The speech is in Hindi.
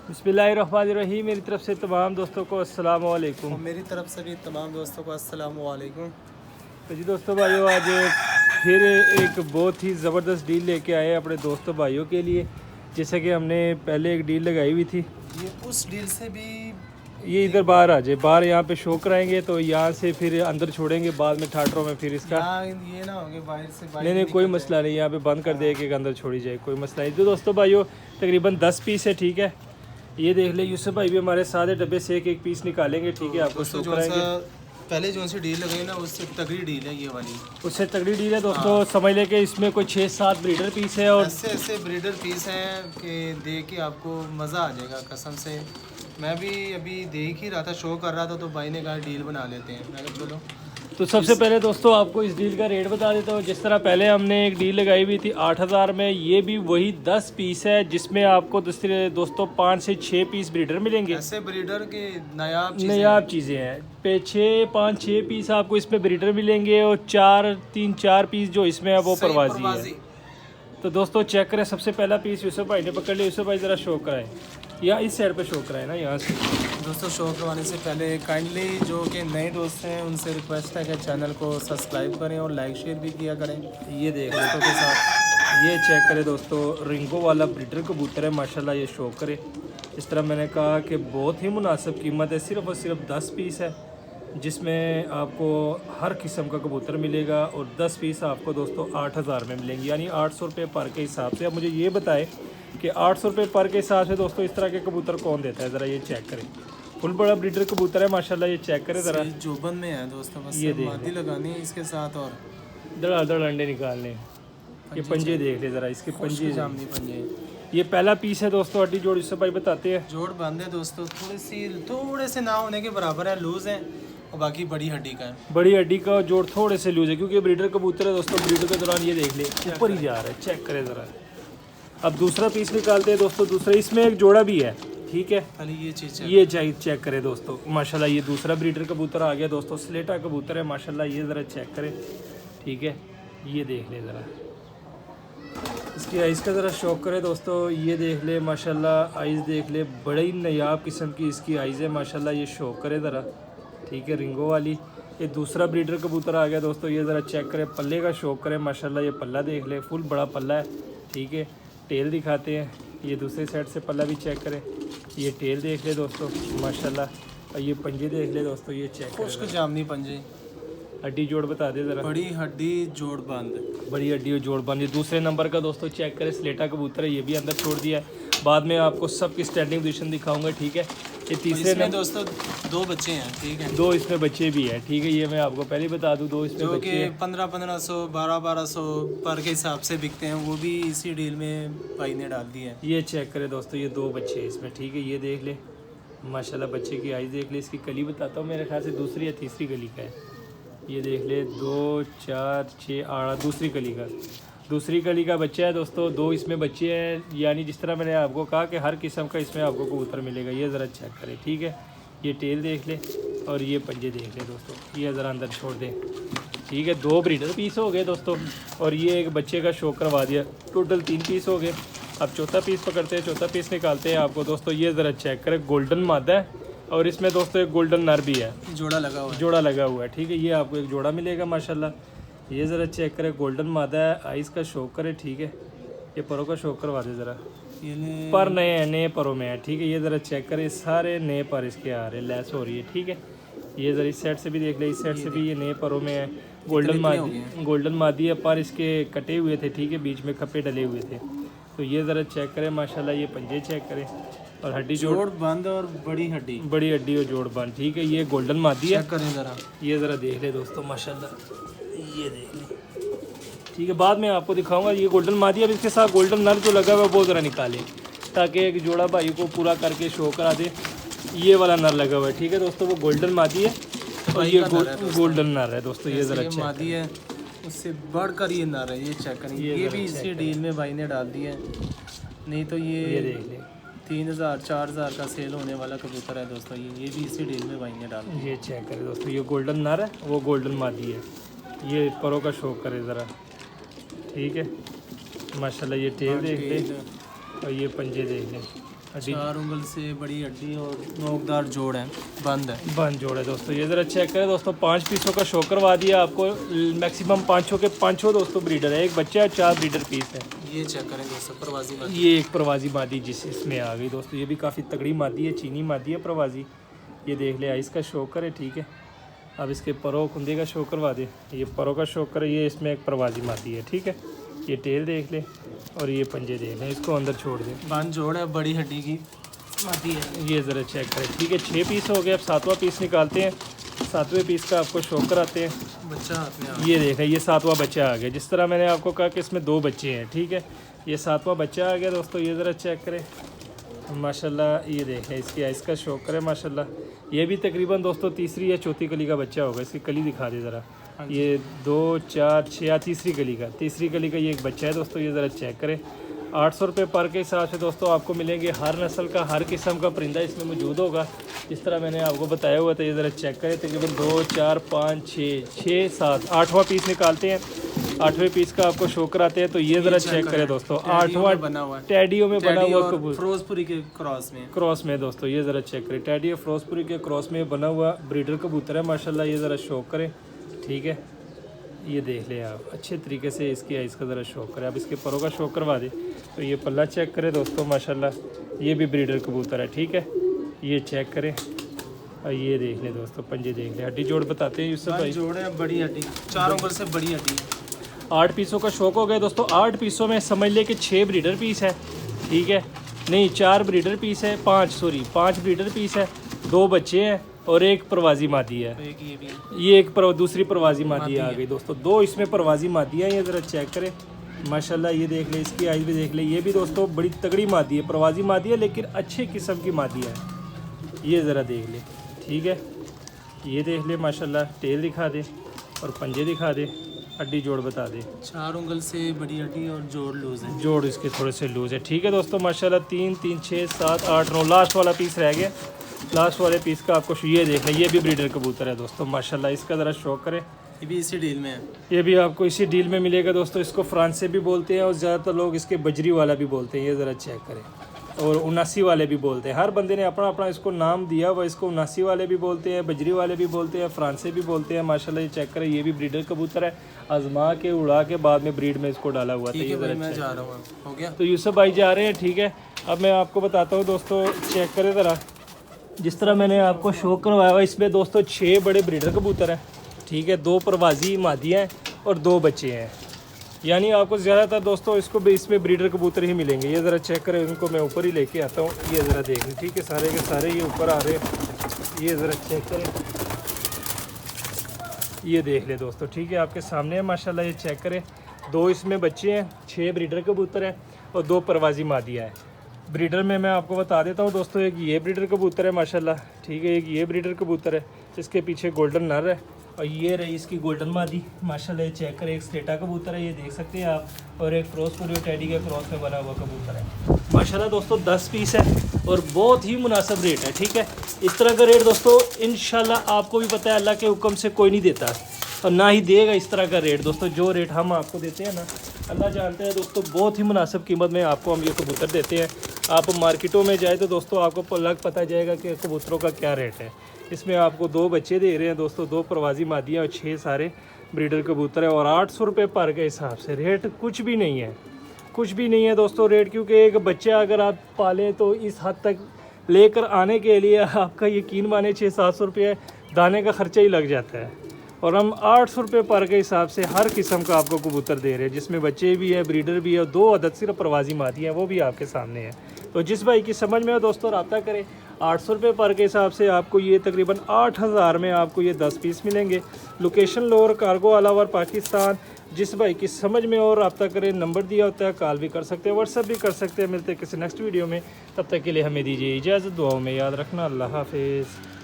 बिस्मिल्लाहिर्रहमानिर्रहीम। मेरी तरफ से तमाम दोस्तों को अस्सलाम वालेकुम। और मेरी तरफ से भी तमाम दोस्तों को अस्सलाम वालेकुम। तो जी दोस्तों भाइयों, आज फिर एक बहुत ही ज़बरदस्त डील लेके आए हैं अपने दोस्तों भाइयों के लिए। जैसे कि हमने पहले एक डील लगाई हुई थी, ये उस डील से भी ये इधर बाहर आ जाए, बाहर यहाँ पे शो कराएंगे तो यहाँ से फिर अंदर छोड़ेंगे, बाद में ठाटरों में फिर इसका ये ना होगे बाहर से नहीं कोई मसला नहीं, यहाँ पे बंद कर दे के अंदर छोड़ी जाए, कोई मसला नहीं। तो दोस्तों भाइयों तकरीबन 10 पीस है, ठीक है। ये देख ले, यूसुफ भाई भी हमारे सारे डब्बे से एक एक पीस निकालेंगे, ठीक है। आपको शो कराएंगे। पहले जो सी डील लगाई ना उससे तगड़ी डील है ये वाली, उससे तगड़ी डील है दोस्तों। समझ ले कि इसमें कोई 6-7 ब्रीडर पीस है और ऐसे ब्रीडर पीस हैं कि देख के आपको मज़ा आ जाएगा कसम से। मैं भी अभी देख ही रहा था, शो कर रहा था तो भाई ने कहा डील बना लेते हैं। मैं कहा चलो। तो सबसे पहले दोस्तों आपको इस डील का रेट बता देता हूँ। जिस तरह पहले हमने एक डील लगाई हुई थी 8000 में, ये भी वही 10 पीस है, जिसमें आपको दोस्तों 5 से 6 पीस ब्रीडर मिलेंगे। ऐसे ब्रीडर के नायाब चीज़ें हैं पे 5-6 पीस आपको इसमें ब्रीडर मिलेंगे और 3-4 पीस जो इसमें है वो परवाजी है। तो दोस्तों चेक करें, सबसे पहला पीस यूसुफ भाई ने पकड़ लिया। यूसुफ भाई ज़रा शो कराएं, या इस साइड पे शो कराएं ना, यहाँ से। दोस्तों शो करवाने से पहले काइंडली जो कि नए दोस्त हैं उनसे रिक्वेस्ट है कि चैनल को सब्सक्राइब करें और लाइक शेयर भी किया करें। ये देख दोस्तों के साथ ये चेक करें दोस्तों, रिंगो वाला ब्रीडर कबूतर है माशाल्लाह। ये शो करे, इस तरह मैंने कहा कि बहुत ही मुनासिब कीमत है, सिर्फ और सिर्फ 10 पीस है, जिसमें आपको हर किस्म का कबूतर मिलेगा और 10 पीस आपको दोस्तों 8000 में मिलेंगे, यानी 800 रुपये पर के हिसाब से। अब मुझे ये बताएं कि 800 रुपये पर के हिसाब से दोस्तों इस तरह के कबूतर कौन देता है? ज़रा ये चेक करें, फुल बड़ा ब्रीडर कबूतर है माशाल्लाह। ये चेक करें ज़रा, जोबन में है दोस्तों, बस ये मादी लगानी है इसके साथ और धड़ अंडे निकालने। ये पंजे देख ले ज़रा, इसके पंजे जामनी पंजे। ये पहला पीस है दोस्तों। हड्डी जोड़ इससे भाई बताते हैं। जोड़ बंद है दोस्तों, थोड़े से ना होने के बराबर है, लूज है, और बाकी बड़ी हड्डी का है। बड़ी हड्डी का जोड़ थोड़े से लूज है, क्योंकि ब्रीडर कबूतर है दोस्तों। ब्रीडर के दौरान ये देख ले ऊपर ही जा रहा है, चेक करें ज़रा। अब दूसरा पीस निकालते हैं दोस्तों। दूसरा इसमें एक जोड़ा भी है, ठीक है। खाली ये चीज़ ये चेक करें दोस्तों माशाल्लाह। ये दूसरा ब्रीडर कबूतर आ गया दोस्तों, स्लेटा कबूतर है माशाल्लाह। ये ज़रा चेक करें, ठीक है। ये देख ले ज़रा, इसकी आइज़ का ज़रा शौक करें दोस्तों। ये देख ले माशाल्लाह, आइज़ देख ले, बड़ी नायाब किस्म की इसकी आइज़ है माशाल्लाह। ये शौक करें ज़रा, ठीक है, रिंगो वाली। ये दूसरा ब्रीडर कबूतर आ गया दोस्तों। ये ज़रा चेक करें, पल्ले का शौक करें माशाल्लाह। ये पल्ला देख ले, फुल बड़ा पल्ला है, ठीक है। टेल दिखाते हैं, ये दूसरे साइड से पल्ला भी चेक करें। ये टेल देख ले दोस्तों माशाल्लाह। और ये पंजे देख ले दोस्तों, ये चेक करें। उसको जामनी पंजे। हड्डी जोड़ बता दे ज़रा। बड़ी हड्डी जोड़ बंद, बड़ी हड्डी और जोड़ बंद। ये दूसरे नंबर का दोस्तों चेक करें, स्लेटा कबूतर है। ये भी अंदर छोड़ दिया है, बाद में आपको सबकी स्टैंडिंग पोजीशन दिखाऊंगा, ठीक है। ये तीसरे में दोस्तों 2 बच्चे हैं, ठीक है। 2 इसमें बच्चे भी हैं, ठीक है। ये मैं आपको पहले बता दूं, 2 इसमें जो बच्चे कि हैं। 1500 1200 पर के हिसाब से बिकते हैं, वो भी इसी डील में भाई ने डाल दी है। ये चेक करें दोस्तों, ये 2 बच्चे हैं इसमें, ठीक है। ये देख ले माशाल्लाह, बच्चे की आइज़ देख ले। इसकी कली बताता हूँ, मेरे ख्याल से दूसरी या तीसरी कली का है। ये देख ले 2 4 6 8 दूसरी कली का बच्चा है दोस्तों। 2 इसमें बच्चे हैं, यानी जिस तरह मैंने आपको कहा कि हर किस्म का इसमें आपको कबूतर मिलेगा। ये ज़रा चेक करें, ठीक है। ये टेल देख ले और ये पंजे देख ले दोस्तों। ये ज़रा अंदर छोड़ दें, ठीक है। 2 ब्रीडर पीस हो गए दोस्तों, और ये एक बच्चे का शो करवा दिया। टोटल 3 पीस हो गए। अब चौथा पीस पकड़ते हैं, चौथा पीस निकालते हैं आपको दोस्तों। ये ज़रा चेक करें, गोल्डन मादा है और इसमें दोस्तों एक गोल्डन नर भी है, जोड़ा लगा हुआ है, ठीक है। ये आपको एक जोड़ा मिलेगा माशाल्लाह। ये ज़रा चेक करें, गोल्डन मादा है, आइज़ का शौक करें, ठीक है। ये परों का शौक करवा दे ज़रा। पर नए परों में है, ठीक है। ये ज़रा चेक करें, सारे नए पर इसके आ रहे हैं, लैस हो रही है, ठीक है। ये ज़रा इस साइड से भी देख ले, इस साइड से भी ये नए परों में है। गोल्डन मादी है, पर इसके कटे हुए थे, ठीक है, बीच में खप्पे डले हुए थे। तो ये ज़रा चेक करें माशाल्लाह। ये पंजे चेक करें, और हड्डी जोड़ बंद और बड़ी हड्डी और जोड़ बंद, ठीक है। ये गोल्डन मादी है, करें ज़रा। ये ज़रा देख ले दोस्तों माशाल्लाह, ये देख ले, ठीक है। बाद में आपको दिखाऊंगा। ये गोल्डन मादी है, अब इसके साथ गोल्डन नर जो लगा हुआ है वो ज़रा निकाले, ताकि एक जोड़ा भाई को पूरा करके शो करा दे। ये वाला नर लगा हुआ है, ठीक है दोस्तों, वो गोल्डन मादी है और ये गोल्डन नर है दोस्तों। ये ज़रा मादी है, उससे बढ़कर ये नर है, ये चेक करें। ये भी इसी डील में भाई ने डाल दिया है, नहीं तो ये देख ले 3000 4000 का सेल होने वाला कबूतर है दोस्तों। ये भी इसी डील में भाई ने डाल दिया। ये चेक करें दोस्तों, ये गोल्डन नर है, वो गोल्डन मादी है। ये परों का शौक करे ज़रा, ठीक है माशाल्लाह। ये टेल देख ले और ये पंजे देख ले, हड्डी 4 उंगल से बड़ी हड्डी और नोकदार जोड़ है, बंद जोड़ है दोस्तों। ये ज़रा चेक करें दोस्तों, 5 पीसों का शो करवा दिया आपको। मैक्सिमम 5 दोस्तों ब्रीडर है, एक बच्चा है, 4 ब्रीडर पीस है। ये चेक करें दोस्तों, प्रवासी मादी। ये एक प्रवासी मादी जिस इसमें आ गई दोस्तों, ये भी काफ़ी तगड़ी मादी है, चीनी मादी है प्रवासी। ये देख ले, आइस का शोकर है, ठीक है। अब इसके परों कुंदे का शो करवा दे, ये परों का शोकर है, ये इसमें एक प्रवासी मादी है, ठीक है। ये टेल देख ले और ये पंजे देख लें, इसको अंदर छोड़ दे। बंद जोड़ है, बड़ी हड्डी की मादी है। ये ज़रा चेक करें, ठीक है। 6 पीस हो गए, अब 7वां पीस निकालते हैं। 7वें पीस का आपको शो कराते हैं। बच्चा हाथ में आ ये देखें, ये 7वां बच्चा आ गया। जिस तरह मैंने आपको कहा कि इसमें 2 बच्चे हैं, ठीक है। ये 7वां बच्चा आ गया दोस्तों। ये ज़रा चेक करें माशाल्लाह, ये देखें इसकी आइस का शो करें माशाल्लाह। ये भी तकरीबन दोस्तों तीसरी या चौथी कली का बच्चा होगा। इसकी कली दिखा दे ज़रा। ये 2 4 6 तीसरी कली का ये एक बच्चा है दोस्तों। ये ज़रा चेक करें। 800 रुपये पर के हिसाब से दोस्तों आपको मिलेंगे। हर नस्ल का, हर किस्म का परिंदा इसमें मौजूद होगा, जिस तरह मैंने आपको बताया हुआ था। ये ज़रा चेक करें, तकरीबन 2 4 5 6 7 8वां पीस निकालते हैं। 8वें पीस का आपको शो कराते हैं। तो ये ज़रा चेक करें दोस्तों, 8वां बना हुआ है, टैडियो में बना हुआ कबूतर, फिरोजपुरी के क्रॉस में दोस्तों। ये ज़रा चेक करें, टैडियो फिरोजपुरी के क्रॉस में बना हुआ ब्रीडर कबूतर है माशाल्लाह। ये ज़रा शो करें, ठीक है। ये देख लें आप, अच्छे तरीके से इसकी आइस का ज़रा शो करें। अब इसके परों का शो करवा दे। तो ये पल्ला चेक करें दोस्तों माशाल्लाह, ये भी ब्रीडर कबूतर है, ठीक है। ये चेक करें और ये देख लें दोस्तों, पंजे देख लें। हड्डी जोड़ बताते हैं यूसुफ भाई। जोड़ है, बड़ी हड्डी, 4 उंगल से बड़ी हड्डी। 8 पीसों का शौक हो गया दोस्तों। 8 पीसों में समझ ले कि 6 ब्रीडर पीस है, ठीक है। नहीं, 4 ब्रीडर पीस है, 5 ब्रीडर पीस है, 2 बच्चे हैं और एक प्रवासी मादी है। ये एक दूसरी प्रवासी मादी आ गई दोस्तों। 2 इसमें प्रवासी मादी है। ये ज़रा चेक करें माशाल्लाह, ये देख ले, इसकी आइज़ भी देख ले। ये भी दोस्तों बड़ी तगड़ी मादी है, प्रवासी मादी है, लेकिन अच्छे किस्म की मादी है। ये ज़रा देख ले, ठीक है। ये देख ले माशाल्लाह, टेल दिखा दे और पंजे दिखा दे, हड्डी जोड़ बता दे। 4 उंगल से बड़ी हड्डी और जोड़ लूज है, जोड़ इसके थोड़े से लूज है, ठीक है दोस्तों माशाल्लाह। 3 3 6 7 8 9 लास्ट वाला पीस रह गया। लास्ट वाले पीस का आपको ये देख लें, ये भी ब्रीडर कबूतर है दोस्तों माशाल्लाह। इसका ज़रा शौक करें, ये भी इसी डील में है। ये भी आपको इसी डील में मिलेगा दोस्तों। इसको फ्रांस से भी बोलते हैं और ज़्यादातर लोग इसके बजरी वाला भी बोलते हैं। ये ज़रा चेक करें, और 79 वाले भी बोलते हैं। हर बंदे ने अपना अपना इसको नाम दिया हुआ। इसको 79 वाले भी बोलते हैं, बजरी वाले भी बोलते हैं, फ्रांस से भी बोलते हैं माशाल्लाह। ये चेक करें, ये भी ब्रीडर कबूतर है, आजमा के उड़ा के बाद में ब्रीड में इसको डाला हुआ था। ये ज़रा मैं जा रहा हूँ, हो गया। तो यूसुफ भाई जा रहे हैं, ठीक है। अब मैं आपको बताता हूँ दोस्तों, चेक करें ज़रा। जिस तरह मैंने आपको शो करवाया हुआ, इसमें दोस्तों 6 बड़े ब्रीडर कबूतर हैं, ठीक है। 2 प्रवासी मादियाँ हैं और 2 बच्चे हैं। यानी आपको ज़्यादातर दोस्तों इसमें ब्रीडर कबूतर ही मिलेंगे। ये ज़रा चेक करें, इनको मैं ऊपर ही लेके आता हूँ। ये ज़रा देख लें, ठीक है। सारे के सारे ये ऊपर आ रहे हैं। ये ज़रा चेक करें, ये देख ले दोस्तों, ठीक है। आपके सामने है माशाल्लाह। ये चेक करें, 2 इसमें बच्चे हैं, 6 ब्रीडर कबूतर हैं और 2 प्रवासी मादियाँ हैं। ब्रीडर में मैं आपको बता देता हूँ दोस्तों, एक ये ब्रीडर कबूतर है माशाल्लाह, ठीक है। एक ये ब्रीडर कबूतर है, इसके पीछे गोल्डन नर है और ये रही इसकी गोल्डन मादी माशाल्लाह। ये चेक करें, एक स्टेटा कबूतर है, ये देख सकते हैं आप, और एक फिरोजपुरी टैडी के क्रॉस में बना हुआ कबूतर है माशाल्लाह दोस्तों। 10 पीस है और बहुत ही मुनासिब रेट है, ठीक है। इस तरह का रेट दोस्तों इंशाल्लाह आपको भी पता है, अल्लाह के हुक्म से कोई नहीं देता और ना ही देगा इस तरह का रेट दोस्तों। जो रेट हम आपको देते हैं ना, अल्लाह जानते हैं दोस्तों, बहुत ही मुनासिब कीमत में आपको हम ये कबूतर देते हैं। आप मार्केटों में जाए तो दोस्तों आपको लग पता जाएगा कि कबूतरों का क्या रेट है। इसमें आपको 2 बच्चे दे रहे हैं दोस्तों, 2 प्रवासी मादियाँ और 6 सारे ब्रीडर कबूतर है। और 800 रुपये पर के हिसाब से रेट कुछ भी नहीं है, कुछ भी नहीं है दोस्तों रेट। क्योंकि एक बच्चा अगर आप पालें तो इस हद तक लेकर आने के लिए आपका यकीन माने 600-700 रुपये दाने का ख़र्चा ही लग जाता है। और हम 800 रुपये पर के हिसाब से हर किस्म का आपको कबूतर दे रहे हैं, जिसमें बच्चे भी है, ब्रीडर भी है, और 2 अदद सिर्फ प्रवासी मादी हैं, वो भी आपके सामने है। तो जिस भाई की समझ में हो दोस्तों रब्ता करें। 800 रुपये पर के हिसाब से आपको ये तकरीबन 8000 में आपको ये 10 पीस मिलेंगे। लोकेशन लोअर कार्गो अलावर पाकिस्तान। जिस भाई की समझ में और रब्ता करें, नंबर दिया होता है, कॉल भी कर सकते हैं, व्हाट्सअप भी कर सकते हैं। मिलते हैं किसी नेक्स्ट वीडियो में, तब तक के लिए हमें दीजिए इजाज़त। दुआओं में याद रखना। अल्लाह हाफिज़।